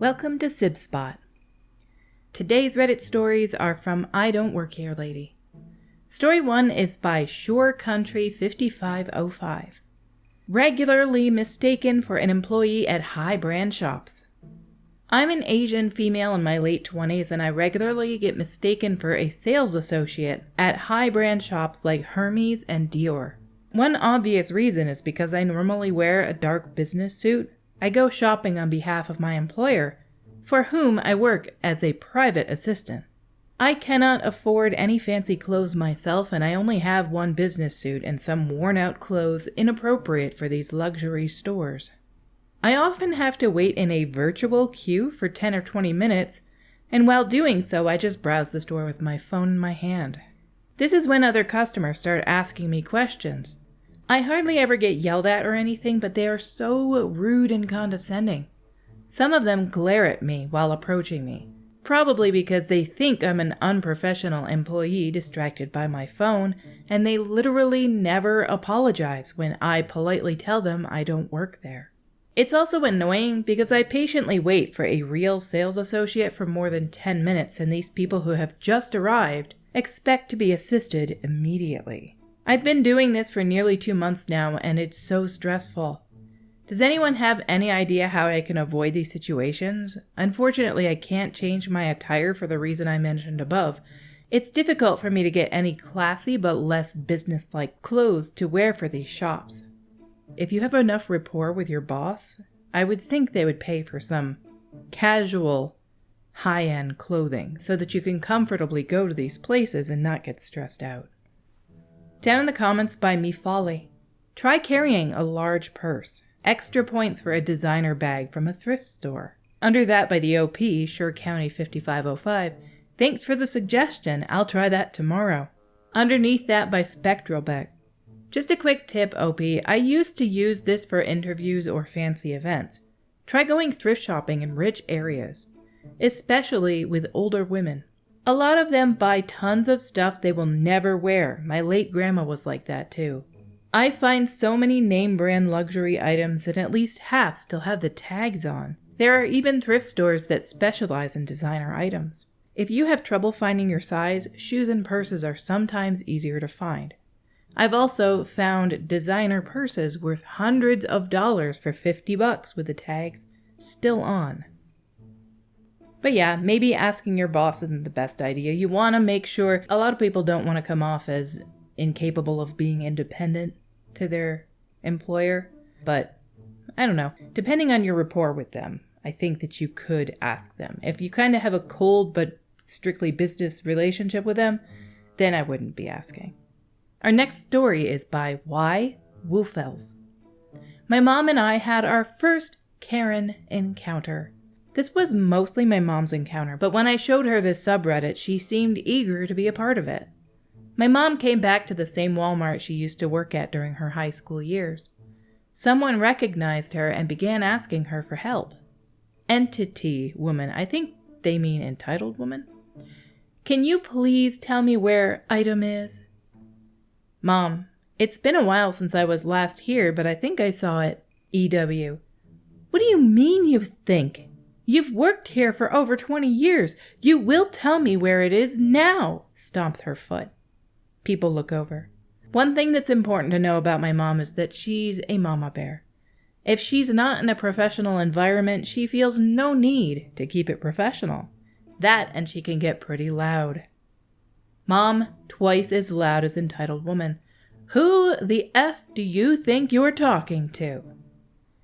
Welcome to Sib Spot. Today's Reddit stories are from IDon'tWorkHereLady. Story 1 is by Shore Country 5505. Regularly mistaken for an employee at high brand shops. I'm an Asian female in my late 20s and I regularly get mistaken for a sales associate at high brand shops like Hermes and Dior. One obvious reason is because I normally wear a dark business suit. I go shopping on behalf of my employer, for whom I work as a private assistant. I cannot afford any fancy clothes myself, and I only have one business suit and some worn-out clothes inappropriate for these luxury stores. I often have to wait in a virtual queue for 10 or 20 minutes, and while doing so, I just browse the store with my phone in my hand. This is when other customers start asking me questions. I hardly ever get yelled at or anything, but they are so rude and condescending. Some of them glare at me while approaching me, probably because they think I'm an unprofessional employee distracted by my phone, and they literally never apologize when I politely tell them I don't work there. It's also annoying because I patiently wait for a real sales associate for more than 10 minutes, and these people who have just arrived expect to be assisted immediately. I've been doing this for nearly 2 months now, and it's so stressful. Does anyone have any idea how I can avoid these situations? Unfortunately, I can't change my attire for the reason I mentioned above. It's difficult for me to get any classy but less business-like clothes to wear for these shops. If you have enough rapport with your boss, I would think they would pay for some casual, high-end clothing so that you can comfortably go to these places and not get stressed out. Down in the comments by Me Folly. Try carrying a large purse. Extra points for a designer bag from a thrift store. Under that by the OP, Shore County 5505. Thanks for the suggestion. I'll try that tomorrow. Underneath that by Spectral Beck. Just a quick tip, OP. I used to use this for interviews or fancy events. Try going thrift shopping in rich areas, especially with older women. A lot of them buy tons of stuff they will never wear. My late grandma was like that too. I find so many name brand luxury items and at least half still have the tags on. There are even thrift stores that specialize in designer items. If you have trouble finding your size, shoes and purses are sometimes easier to find. I've also found designer purses worth hundreds of dollars for $50 with the tags still on. But yeah, maybe asking your boss isn't the best idea. You want to make sure. A lot of people don't want to come off as incapable of being independent to their employer. But I don't know. Depending on your rapport with them, I think that you could ask them. If you kind of have a cold but strictly business relationship with them, then I wouldn't be asking. Our next story is by Y. Woofels. My mom and I had our first Karen encounter. This was mostly my mom's encounter, but when I showed her this subreddit, she seemed eager to be a part of it. My mom came back to the same Walmart she used to work at during her high school years. Someone recognized her and began asking her for help. Entity woman, I think they mean entitled woman. Can you please tell me where item is? Mom, it's been a while since I was last here, but I think I saw it. EW. What do you mean you think? You've worked here for over 20 years. You will tell me where it is now, stomps her foot. People look over. One thing that's important to know about my mom is that she's a mama bear. If she's not in a professional environment, she feels no need to keep it professional. That and she can get pretty loud. Mom, twice as loud as entitled woman. Who the F do you think you're talking to?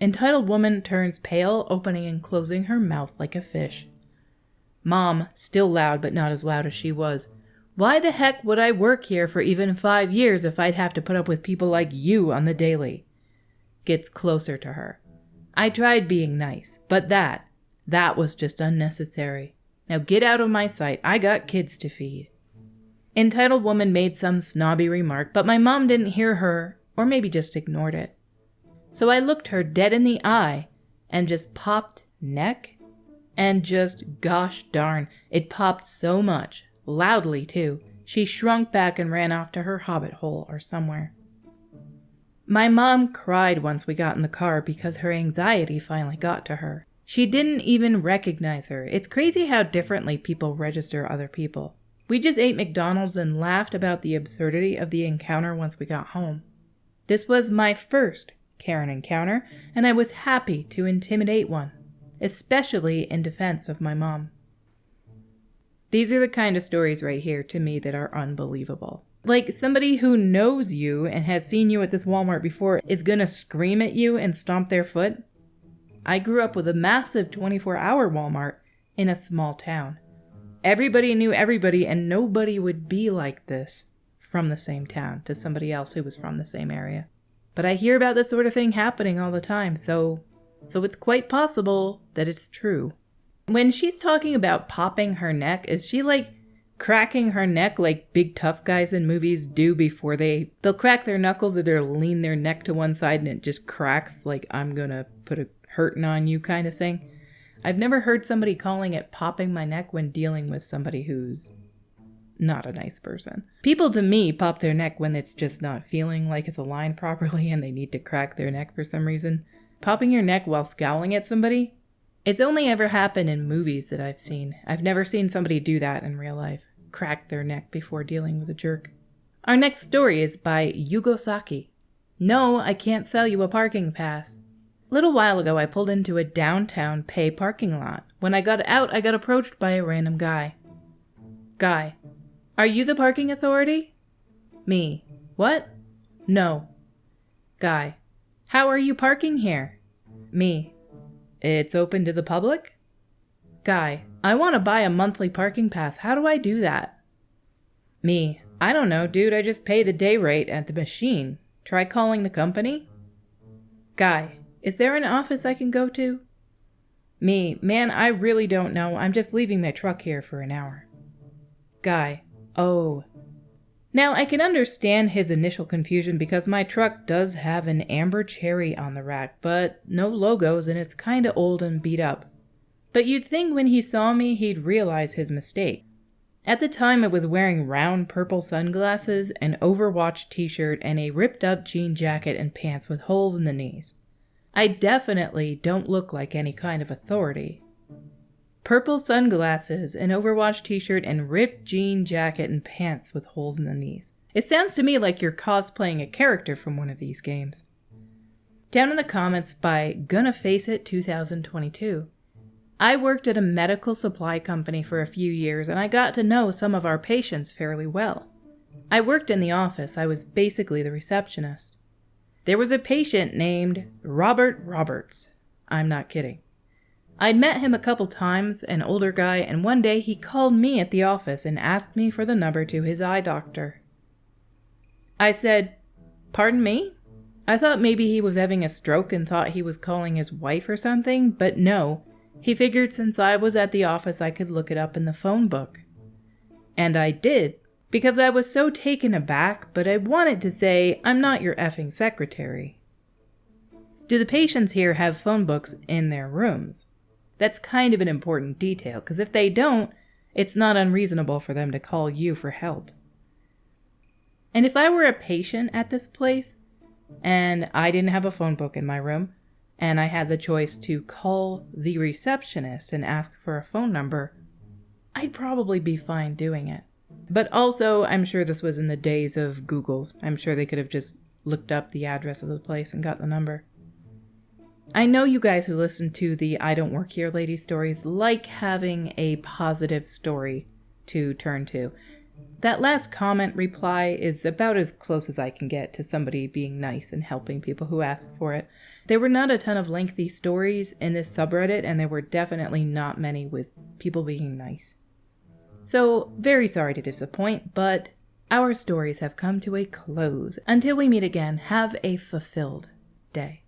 Entitled woman turns pale, opening and closing her mouth like a fish. Mom, still loud but not as loud as she was. Why the heck would I work here for even 5 years if I'd have to put up with people like you on the daily? Gets closer to her. I tried being nice, but that was just unnecessary. Now get out of my sight. I got kids to feed. Entitled woman made some snobby remark, but my mom didn't hear her, or maybe just ignored it. So I looked her dead in the eye and just popped neck, and just gosh darn, it popped so much, loudly too, she shrunk back and ran off to her hobbit hole or somewhere. My mom cried once we got in the car because her anxiety finally got to her. She didn't even recognize her. It's crazy how differently people register other people. We just ate McDonald's and laughed about the absurdity of the encounter once we got home. This was my first Karen encounter, and I was happy to intimidate one, especially in defense of my mom. These are the kind of stories right here to me that are unbelievable. Like, somebody who knows you and has seen you at this Walmart before is gonna scream at you and stomp their foot. I grew up with a massive 24-hour Walmart in a small town. Everybody knew everybody, and nobody would be like this from the same town to somebody else who was from the same area. But I hear about this sort of thing happening all the time, so it's quite possible that it's true. When she's talking about popping her neck, is she like cracking her neck like big tough guys in movies do before they'll crack their knuckles or they'll lean their neck to one side and it just cracks like I'm gonna put a hurting on you kind of thing? I've never heard somebody calling it popping my neck when dealing with somebody who's not a nice person. People to me pop their neck when it's just not feeling like it's aligned properly and they need to crack their neck for some reason. Popping your neck while scowling at somebody? It's only ever happened in movies that I've seen. I've never seen somebody do that in real life. Crack their neck before dealing with a jerk. Our next story is by Yugo Saki. No, I can't sell you a parking pass. A little while ago, I pulled into a downtown pay parking lot. When I got out, I got approached by a random guy. Guy: are you the parking authority? Me: what? No. Guy: how are you parking here? Me: it's open to the public? Guy: I want to buy a monthly parking pass. How do I do that? Me: I don't know, dude. I just pay the day rate at the machine. Try calling the company. Guy: is there an office I can go to? Me: man, I really don't know. I'm just leaving my truck here for an hour. Guy: oh. Now, I can understand his initial confusion because my truck does have an amber cherry on the rack, but no logos and it's kinda old and beat up. But you'd think when he saw me, he'd realize his mistake. At the time, I was wearing round purple sunglasses, an Overwatch t-shirt, and a ripped-up jean jacket and pants with holes in the knees. I definitely don't look like any kind of authority. Purple sunglasses, an Overwatch t-shirt, and ripped jean jacket and pants with holes in the knees. It sounds to me like you're cosplaying a character from one of these games. Down in the comments by Gonna Face It 2022. I worked at a medical supply company for a few years and I got to know some of our patients fairly well. I worked in the office. I was basically the receptionist. There was a patient named Robert Roberts. I'm not kidding. I'd met him a couple times, an older guy, and one day he called me at the office and asked me for the number to his eye doctor. I said, "Pardon me?" I thought maybe he was having a stroke and thought he was calling his wife or something, but no. He figured since I was at the office I could look it up in the phone book. And I did, because I was so taken aback, but I wanted to say, I'm not your effing secretary. Do the patients here have phone books in their rooms? That's kind of an important detail, because if they don't, it's not unreasonable for them to call you for help. And if I were a patient at this place, and I didn't have a phone book in my room, and I had the choice to call the receptionist and ask for a phone number, I'd probably be fine doing it. But also, I'm sure this was in the days of Google. I'm sure they could have just looked up the address of the place and got the number. I know you guys who listen to the I Don't Work Here Lady stories like having a positive story to turn to. That last comment reply is about as close as I can get to somebody being nice and helping people who ask for it. There were not a ton of lengthy stories in this subreddit, and there were definitely not many with people being nice. So, very sorry to disappoint, but our stories have come to a close. Until we meet again, have a fulfilled day.